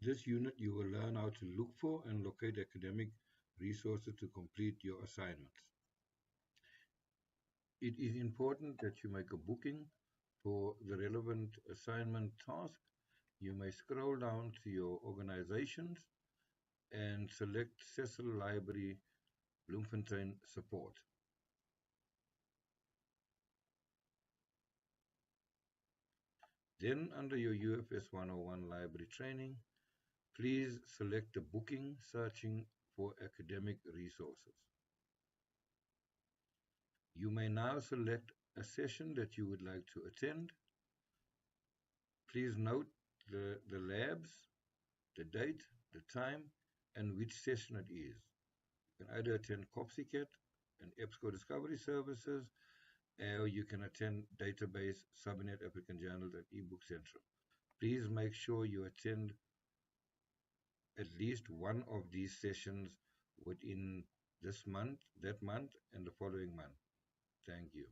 This unit, you will learn how to look for and locate academic resources to complete your assignments. It is important that you make a booking for the relevant assignment task. You may scroll down to your organizations and select Cecil Library Bloemfontein Support. Then under your UFS 101 library training, please select the booking searching for academic resources. You may now select a session that you would like to attend. Please note the labs, the date, the time, and which session it is. You can either attend COPSICAT and EBSCO Discovery Services, or you can attend Database, Subnet, Applicant Journals, and eBook Central. Please make sure you attend at least one of these sessions within this month, that month, and the following month. Thank you.